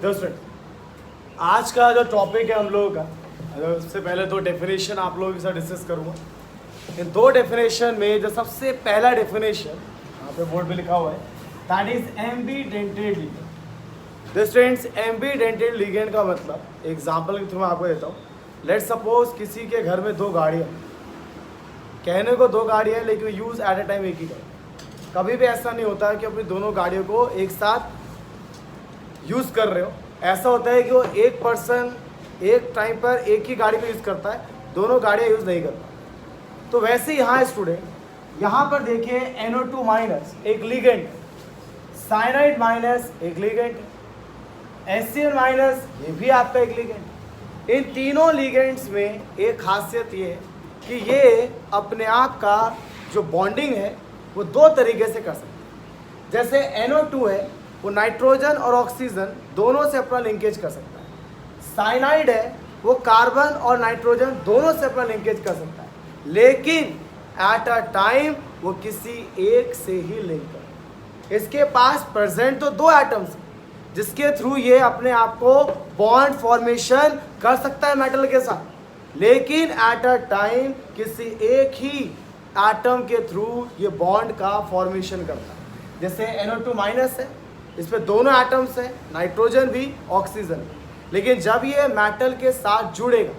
दोस्तों आज का जो टॉपिक है हम लोगों का, उससे पहले दो डेफिनेशन आप लोगों के साथ डिस्कस करूँगा। इन दो डेफिनेशन में जो सबसे पहला डेफिनेशन यहाँ पे बोर्ड पे लिखा हुआ है, that is एम्बीडेंटेड ligand. This friends, एम्बीडेंटेड ligand का मतलब एग्जांपल के थ्रू मैं आपको देता हूँ। लेट्स सपोज किसी के घर में दो गाड़ियाँ, कहने को दो गाड़ियाँ लेकिन यूज़ एट ए टाइम एक ही गाड़ी। कभी भी ऐसा नहीं होता है कि अपनी दोनों गाड़ियों को एक साथ यूज़ कर रहे हो। ऐसा होता है कि वो एक पर्सन एक टाइम पर एक ही गाड़ी को यूज़ करता है, दोनों गाड़ियाँ यूज़ नहीं करता। तो वैसे यहाँ स्टूडेंट, यहाँ पर देखिए NO2 माइनस एक लिगेंड, साइनाइड माइनस एक लिगेंड, HCl माइनस ये भी आपका एक लिगेंड। इन तीनों लिगेंड्स में एक खासियत ये है कि ये अपने आप का जो बॉन्डिंग है वो दो तरीके से कर सकते हैं। जैसे NO2 है, वो नाइट्रोजन और ऑक्सीजन दोनों से अपना लिंकेज कर सकता है। साइनाइड है, वो कार्बन और नाइट्रोजन दोनों से अपना लिंकेज कर सकता है, लेकिन एट अ टाइम वो किसी एक से ही लिंक करे। इसके पास प्रेजेंट तो दो एटम्स जिसके थ्रू ये अपने आप को बॉन्ड फॉर्मेशन कर सकता है मेटल के साथ, लेकिन एट अ टाइम किसी एक ही एटम के थ्रू ये बॉन्ड का फॉर्मेशन करता है। जैसे NO2 माइनस है, इस पे दोनों एटम्स हैं, नाइट्रोजन भी ऑक्सीजन भी, लेकिन जब ये मेटल के साथ जुड़ेगा,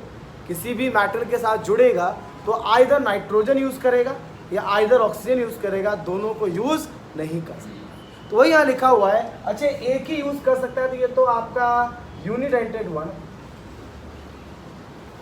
किसी भी मेटल के साथ जुड़ेगा तो आइदर नाइट्रोजन यूज़ करेगा या आइदर ऑक्सीजन यूज़ करेगा, दोनों को यूज़ नहीं कर सकता। तो वही यहाँ लिखा हुआ है। अच्छा, एक ही यूज़ कर सकता है, तो ये तो आपका यूनिडेंटेड वन,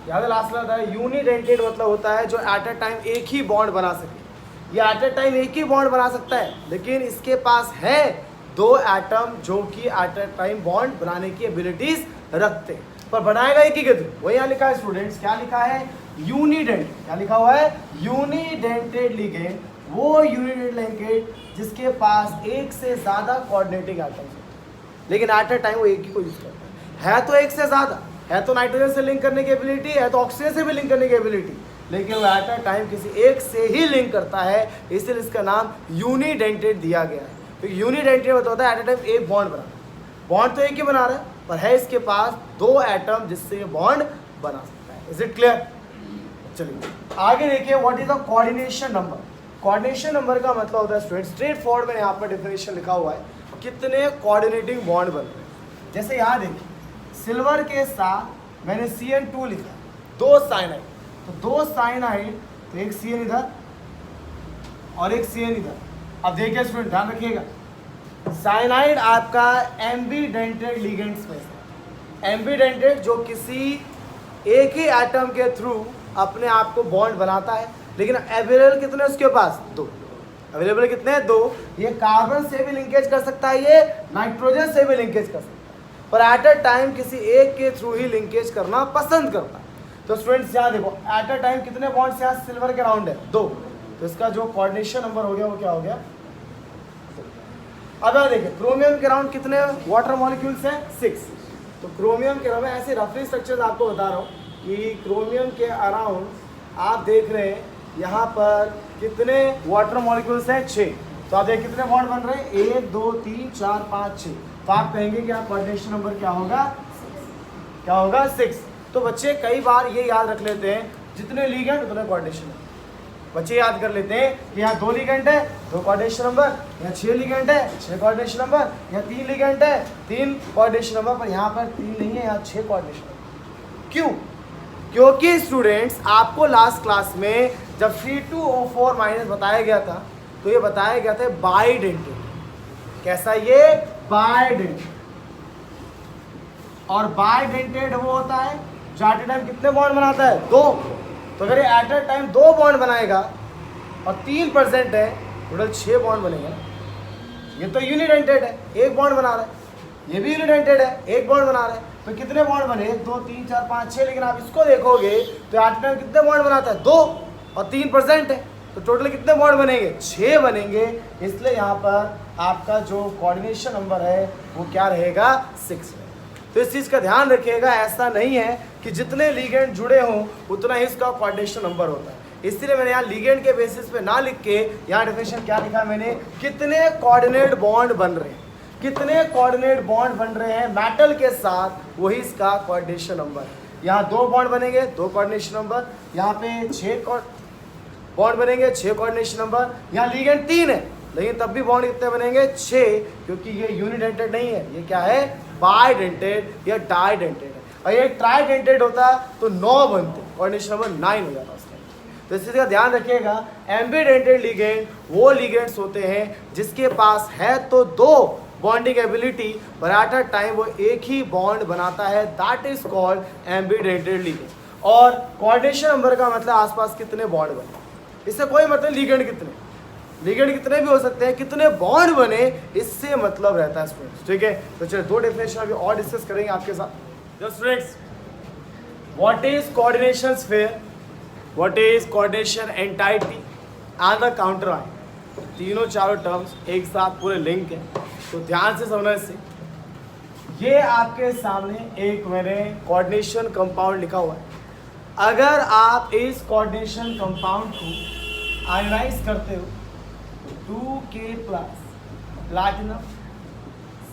याद लास्ट में बताया। यूनिडेंटेड मतलब होता है जो एट अ टाइम एक ही बॉन्ड बना सके। ये एट अ टाइम एक ही बॉन्ड बना सकता है, लेकिन इसके पास है दो एटम जो कि एट अ टाइम बॉन्ड बनाने की एबिलिटीज रखते हैं, पर बनाएगा एक ही के थ्रू। वही यहाँ लिखा है स्टूडेंट्स, क्या लिखा है? यूनिडेंट। क्या लिखा हुआ है? Unidentate ligand. वो यूनिडेंटेड लिगेंड जिसके पास एक से ज़्यादा कोऑर्डिनेटिंग एटम्स होते हैं, लेकिन एट अ टाइम वो एक ही को यूज करता है तो एक से ज़्यादा है, तो नाइट्रोजन से लिंक करने की एबिलिटी है, तो ऑक्सीजन से भी लिंक करने की एबिलिटी, लेकिन वो एट अ टाइम किसी एक से ही लिंक करता है, इसलिए इसका नाम यूनिडेंटेड दिया गया है। तो यूनिडेंटेड मतलब होता है एट अ टाइम एक बॉन्ड बना, बॉन्ड तो एक ही बना रहा है, पर है इसके पास दो एटम जिससे ये बॉन्ड बना सकता है। Is it clear? चलिए आगे देखिए, what is the coordination number. Coordination number का मतलब होता है स्टूडेंट, स्ट्रेट फॉरवर्ड में यहाँ पर डेफिनेशन लिखा हुआ है, कितने कोऑर्डिनेटिंग बॉन्ड बन रहे हैं। जैसे यहाँ देखिए, सिल्वर के साथ मैंने CN2 लिखा, दो साइनाइड, तो दो साइनाइड, तो एक CN इधर और एक CN इधर। अब देखिए स्टूडेंट, ध्यान रखिएगा, साइनाइड आपका एम्बीडेंटेड लिगेंड्स में से, एम्बीडेंटेड जो किसी एक ही एटम के थ्रू अपने आप को बॉन्ड बनाता है, लेकिन अवेलेबल कितने उसके पास? दो। अवेलेबल कितने हैं? दो। ये कार्बन से भी लिंकेज कर सकता है, ये नाइट्रोजन से भी लिंकेज कर सकता है, पर एट अ टाइम किसी एक के थ्रू ही लिंकेज करना पसंद करता है। तो स्टूडेंट्स यहाँ देखो, एट अ टाइम कितने बॉन्ड्स यहाँ सिल्वर के राउंड है? दो। तो इसका जो कोऑर्डिनेशन नंबर हो गया वो क्या हो गया? अब यहाँ देखिए, क्रोमियम के राउंड कितने वाटर मॉलिक्यूल्स हैं? 6। तो क्रोमियम के राउंड में ऐसे रफली स्ट्रक्चर आपको बता रहा हूँ कि क्रोमियम के अराउंड आप देख रहे हैं यहाँ पर कितने वाटर मॉलिक्यूल्स हैं? 6। तो आप देखिए कितने बॉन्ड बन रहे हैं? 1 2 3 4 5 6। तो आप कहेंगे कि आप कोऑर्डिनेशन नंबर क्या होगा? 6। क्या होगा? 6। तो बच्चे कई बार ये याद रख लेते हैं, जितने लिगेंड उतने कोऑर्डिनेशन। बच्चे याद कर लेते हैं कि यहाँ 2 लिगेंड है, 2 कोऑर्डिनेशन नंबर, यहाँ 6 लिगेंड है, 6 कोऑर्डिनेशन नंबर, यहाँ 3 लिगेंड है, 3 कोऑर्डिनेशन नंबर, पर यहाँ पर 3 नहीं है, यहाँ 6 कोऑर्डिनेशन नंबर। क्यों? क्योंकि स्टूडेंट्स आपको लास्ट क्लास में जब C2O4 माइनस बताया गया था, तो ये बताया गया था बाइडेंटेड। कैसा ये? बाइडेंटेड। और बाइडेंटेड वो होता है जो एट अ टाइम कितने बॉन्ड बनाता है? 2। तो अगर ये एट अ टाइम 2 बॉन्ड बनाएगा और 3 परसेंट है, टोटल 6 बॉन्ड बनेंगे ना। ये तो यूनिडेंटेड है, एक बॉन्ड बना रहा है, ये भी यूनिडेंटेड है, एक बॉन्ड बना रहा है, तो कितने बॉन्ड बने? 1 2 3 4 5 6। लेकिन आप इसको देखोगे तो एट अ टाइम कितने बॉन्ड बनाता है? 2 और 3 परसेंट है, तो टोटल कितने बॉन्ड बनेंगे? 6 बनेंगे। इसलिए यहाँ पर आपका जो कोऑर्डिनेशन नंबर है वो क्या रहेगा? 6। तो इस चीज़ का ध्यान रखिएगा, ऐसा नहीं है कि जितने लिगेंड जुड़े हों उतना ही इसका कोऑर्डिनेशन नंबर होता है। इसलिए मैंने यहाँ लिगेंड के बेसिस पे ना लिख के यहाँ डेफिनेशन क्या लिखा मैंने? कितने कोऑर्डिनेट बॉन्ड बन रहे हैं। कितने कोऑर्डिनेट बॉन्ड बन रहे हैं मेटल के साथ, वही इसका कोऑर्डिनेशन नंबर है। यहाँ 2 बॉन्ड बनेंगे, 2 कोऑर्डिनेशन नंबर। यहाँ पे 6 बॉन्ड बनेंगे, 6 कोऑर्डिनेशन नंबर। यहाँ लिगेंड 3 है, लेकिन तब भी बॉन्ड कितने बनेंगे? 6, क्योंकि ये यूनिडेंटेड नहीं है, ये क्या है? बाइडेंटेड या डाइडेंटेड है। और ये ट्राइडेंटेड होता तो 9 बनते, कोऑर्डिनेशन नंबर 9 हो जाता उसका। तो इस चीज़ का ध्यान रखिएगा, एम्बीडेंटेड लिगेंड वो लिगेंड्स होते हैं जिसके पास है तो 2 बॉन्डिंग एबिलिटी, पर एट अ टाइम वो एक ही बॉन्ड बनाता है, दैट इज कॉल्ड एम्बीडेंटेड लिगेंड। और कोऑर्डिनेशन नंबर का मतलब आसपास कितने बॉन्ड बने, इससे कोई मतलब लिगेंड कितने भी हो सकते हैं, कितने बॉन्ड बने इससे मतलब रहता है स्टूडेंट्स। ठीक है, तो चलिए 2 डेफिनेशन अभी और डिस्कस करेंगे आपके साथ। जो students, what is coordination sphere, what is coordination entity and the counter ion, तीनों चारों टर्म्स एक साथ पूरे लिंक है, तो ध्यान से समझना इसे। ये आपके सामने एक मैंने कोऑर्डिनेशन कंपाउंड लिखा हुआ है। अगर आप इस कोऑर्डिनेशन कंपाउंड को आयनाइज करते हो 2K प्लस प्लैटिनम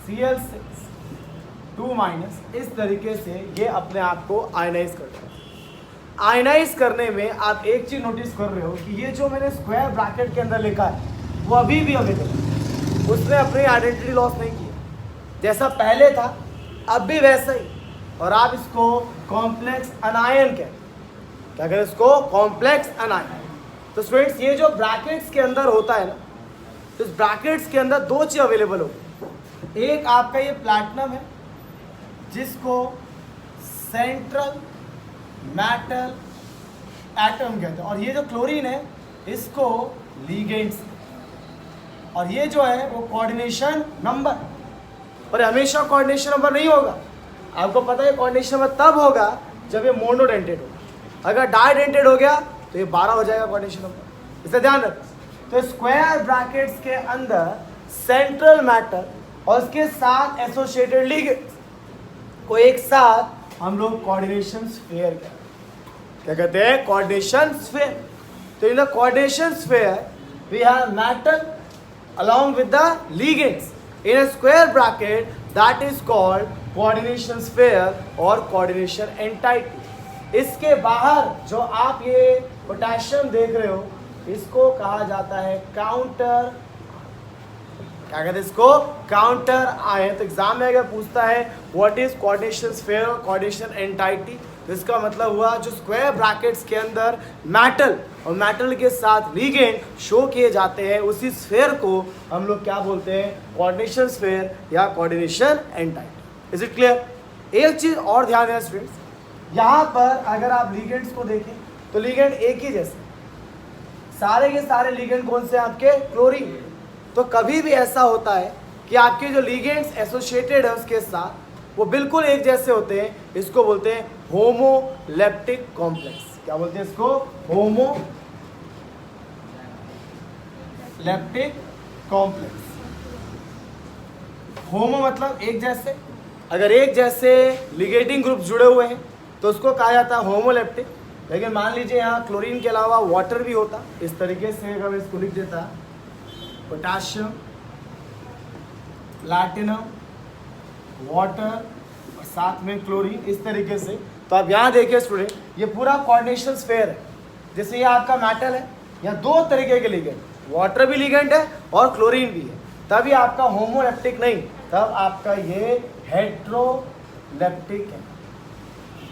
Cl6 2-, इस तरीके से ये अपने आप को आयनाइज करता है। आयनाइज करने में आप एक चीज नोटिस कर रहे हो कि ये जो मैंने स्क्वायर ब्रैकेट के अंदर लिखा है वो अभी भी अवेलेबल है, उसने अपनी आइडेंटिटी लॉस नहीं किया, जैसा पहले था अब भी वैसा ही। और आप इसको कॉम्प्लेक्स अनायन कहते हैं, क्या कहते हैं इसको? कॉम्प्लेक्स अनायन। तो स्टूडेंट्स, ये जो ब्रैकेट्स के अंदर होता है ना, तो इस ब्रैकेट्स के अंदर 2 चीज अवेलेबल होगी। एक आपका ये प्लैटिनम है जिसको सेंट्रल मेटल एटम कहते हैं, और ये जो क्लोरीन है इसको लिगेंड्स, और ये जो है वो कोऑर्डिनेशन नंबर। और हमेशा कोऑर्डिनेशन नंबर नहीं होगा, आपको पता है कोऑर्डिनेशन नंबर तब होगा जब ये मोनोडेंटेड होगा। अगर डाइडेंटेड हो गया तो ये 12 हो जाएगा कोऑर्डिनेशन नंबर, इसे ध्यान रखो। तो स्क्वायर ब्रैकेट्स के अंदर सेंट्रल मैटर और उसके साथ एसोसिएटेड लिगेंड्स को एक साथ हम लोग कोऑर्डिनेशन स्फीयर कहते हैं। क्या कहते हैं? Coordination sphere. तो in the coordination sphere we have metal along with the ligands in a square bracket, that is called coordination sphere और coordination entity। इसके बाहर जो आप ये पोटेशियम देख रहे हो इसको कहा जाता है काउंटर, क्या कहते हैं इसको? Counter ion. तो एग्जाम में अगर पूछता है व्हाट इज कोऑर्डिनेशन स्फीयर और कोऑर्डिनेशन एंटाइटी, तो इसका मतलब हुआ जो स्क्वायर ब्रैकेट्स के अंदर मेटल और मेटल के साथ लिगेंड शो किए जाते हैं, उसी स्फीयर को हम लोग क्या बोलते हैं? कोऑर्डिनेशन स्फीयर या coordination entity. Is it clear? एक चीज और ध्यान देना स्टूडेंट्स, यहाँ पर अगर आप लिगेंड्स को देखें तो लिगेंड एक ही जैसे, सारे के सारे लिगेंड कौन से? आपके क्लोरीन। तो कभी भी ऐसा होता है कि आपके जो लिगेंड्स एसोसिएटेड है उसके साथ वो बिल्कुल एक जैसे होते हैं, इसको बोलते हैं होमोलेप्टिक कॉम्प्लेक्स। क्या बोलते हैं इसको? Homoleptic complex. होमो मतलब एक जैसे, अगर एक जैसे लिगेटिंग ग्रुप जुड़े हुए हैं तो उसको कहा जाता है होमोलेप्टिक। लेकिन मान लीजिए यहाँ क्लोरीन के अलावा वाटर भी होता, इस तरीके से अगर मैं इसको लिख देता पोटाशियम, प्लैटिनम, वाटर और साथ में क्लोरीन, इस तरीके से, तो आप यहाँ देखिए स्टूडेंट, ये पूरा कोऑर्डिनेशन स्फीयर है। जैसे ये आपका मेटल है, यहाँ 2 तरीके के लिगेंड, वाटर भी लिगेंड है और क्लोरीन भी है, तभी आपका होमोलेप्टिक नहीं, तब आपका ये हेट्रोलेप्टिक है।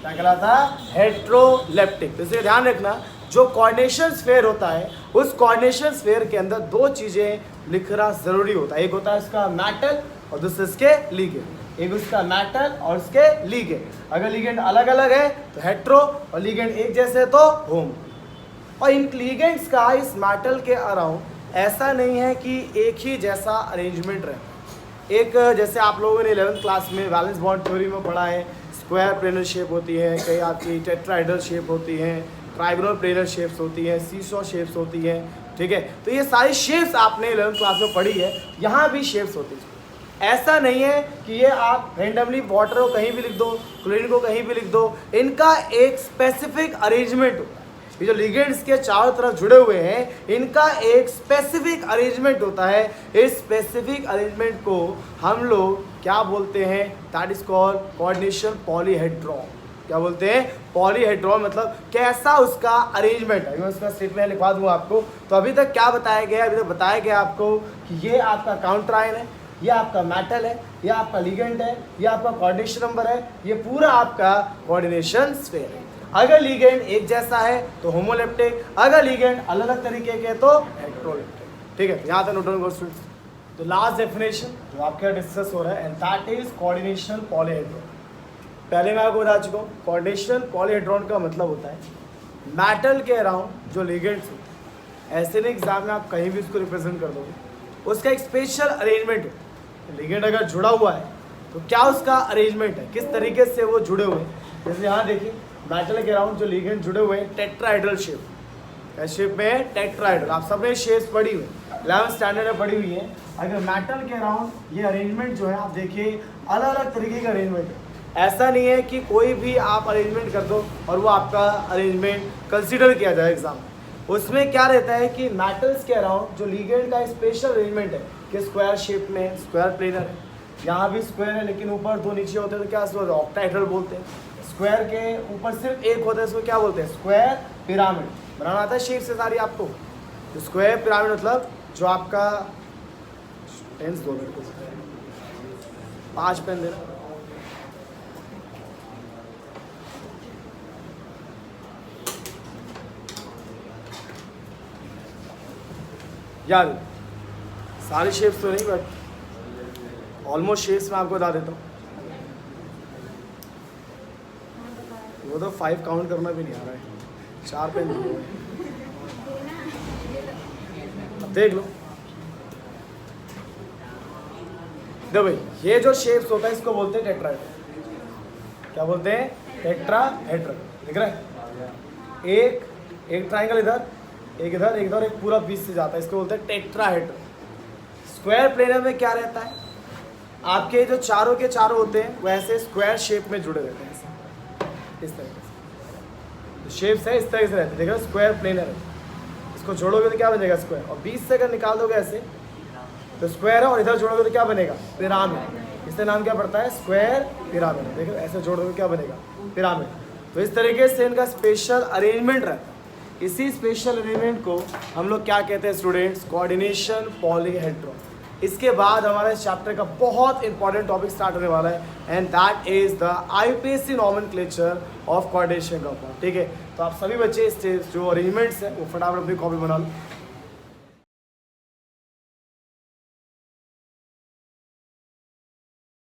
क्या कहलाता? हेट्रोलेप्टिक। तो इसे ध्यान रखना, जो कोऑर्डिनेशन स्फीयर होता है उस कोऑर्डिनेशन स्फीयर के अंदर 2 चीजें लिखना जरूरी होता है। एक होता है इसका मेटल और दूसरा इसके लिगेंड। एक उसका मेटल और उसके लिगेंड। अगर लिगेंड अलग अलग है तो हेट्रो, और लिगेंड एक जैसे है तो होमो। और इन लिगेंड्स का इस मेटल के अराउंड ऐसा नहीं है कि एक ही जैसा अरेंजमेंट रहे। एक जैसे आप लोगों ने 11th क्लास में वैलेंस बॉन्ड थ्योरी में पढ़ा है, स्क्वायर प्लेनर शेप होती है, कई आपकी टेट्राहेड्रल शेप होती है, ट्राइगोनल प्लेनर शेप्स होती हैं, सीसॉ शेप्स होती हैं। ठीक है, तो ये सारी शेप्स आपने 11th क्लास में पढ़ी है, यहाँ भी शेप्स होती है। ऐसा नहीं है कि ये आप रेंडमली वाटर को कहीं भी लिख दो, क्लोरीन को कहीं भी लिख दो, इनका एक स्पेसिफिक अरेंजमेंट होता है। ये जो लिगेंड्स के चारों तरफ जुड़े हुए हैं इनका एक स्पेसिफिक अरेंजमेंट होता है। इस स्पेसिफिक अरेंजमेंट को हम लोग क्या बोलते हैं? That is called coordination polyhedron. क्या बोलते हैं? पॉलीहेड्रॉन। मतलब कैसा उसका अरेंजमेंट है, मैं उसका स्टेटमेंट लिखवा दूंगा आपको। तो अभी तक क्या बताया गया? अभी तक बताया गया आपको कि ये आपका काउंटर आयन है, ये आपका मेटल है, ये आपका लिगेंड है, ये आपका कोऑर्डिनेशन नंबर है, ये पूरा आपका कोऑर्डिनेशन स्फीयर है। अगर लिगेंड एक जैसा है तो होमोलेप्टिक, अगर लिगेंड अलग अलग तरीके के तो हेटेरोलेप्टिक। ठीक है, यहाँ तक नोट डाउन करो स्टूडेंट्स। तो लास्ट डेफिनेशन जो आपके डिस्कस हो रहा है and that is coordination polyhedron. पहले मैं आपको बता चुका हूँ कोऑर्डिनेशन पॉलीहेड्रॉन का मतलब होता है मेटल के अराउंड जो लिगेंड्स हो, ऐसे नहीं एग्जाम में आप कहीं भी उसको रिप्रेजेंट कर दोगे, उसका एक स्पेशल अरेंजमेंट हो। लिगेंड अगर जुड़ा हुआ है तो क्या उसका अरेंजमेंट है, किस तरीके से वो जुड़े हुए हैं। जैसे यहाँ देखिए मेटल के अराउंड जो लिगेंड जुड़े हुए हैं टेट्राहेड्रल शेप, इस शेप में है टेट्राहेड्रल। आप सबने शेप्स पढ़ी हुई 11th स्टैंडर्ड में पढ़ी हुई है। अगर मेटल के अराउंड ये अरेंजमेंट जो है आप देखिए अलग अलग तरीके का अरेंजमेंट है। ऐसा नहीं है कि कोई भी आप अरेंजमेंट कर दो और वो आपका अरेंजमेंट कंसिडर किया जाए एग्जाम में। उसमें क्या रहता है कि मेटल्स के अराउंड जो लिगेंड का स्पेशल अरेंजमेंट है कि स्क्वायर शेप में, स्क्वायर प्लेनर है, यहाँ भी स्क्वायर है लेकिन ऊपर दो नीचे होते हैं तो क्या ऑक्टाहेड्रल बोलते हैं। स्क्वायर के ऊपर सिर्फ एक होता है इसको क्या बोलते हैं? Square pyramid. बनाना आता है शेप से सारी आपको। तो स्क्वायर पिरामिड मतलब जो आपका पेन्स दो मिनट को 5 पेन देना। याद सारी शेप्स तो नहीं बट ऑलमोस्ट शेप्स मैं आपको बता देता हूँ। वो तो 5 काउंट करना भी नहीं आ रहा है, 4 पेन दिए हुए हैं। अब देख लो, देखो भाई ये जो शेप्स होता है इसको बोलते हैं टेट्राहेड्रल। क्या बोलते हैं? टेट्राहेड्रल। दिख रहा है? एक ट्राइंगल इधर, एक इधर, एक इधर, एक पूरा बीच से जाता है, इसको बोलते हैं टेट्राहेड्रल। स्क्वायर प्लेनर में क्या रहता है? आपके जो चारों के चारों होते हैं वैसे स्क्वायर शेप में जुड़े रहते हैं, इस तरीके से शेप्स है, इस तरीके से रहते हैं। देखो स्क्वायर प्लेनर है, इसको जोड़ोगे तो क्या बनेगा? स्क्वायर। और बीच से अगर निकाल दोगे ऐसे तो स्क्वायर है, और इधर जोड़ोगे तो क्या बनेगा? पिरामिड। इसका नाम क्या पड़ता है? Square pyramid. देखो ऐसे जोड़ोगे क्या बनेगा? पिरामिड। तो इस तरीके से इनका स्पेशल अरेंजमेंट रहता है। इसी स्पेशल अरेंजमेंट को हम लोग क्या कहते हैं स्टूडेंट्स? Coordination polyhedron. इसके बाद हमारे इस चैप्टर का बहुत इंपॉर्टेंट टॉपिक स्टार्ट होने वाला है and that is the IPSC nomenclature of coordination compound. ठीक है, तो आप सभी बच्चे इस जो अरेंजमेंट्स हैं वो फटाफट अपनी कॉपी बना लो।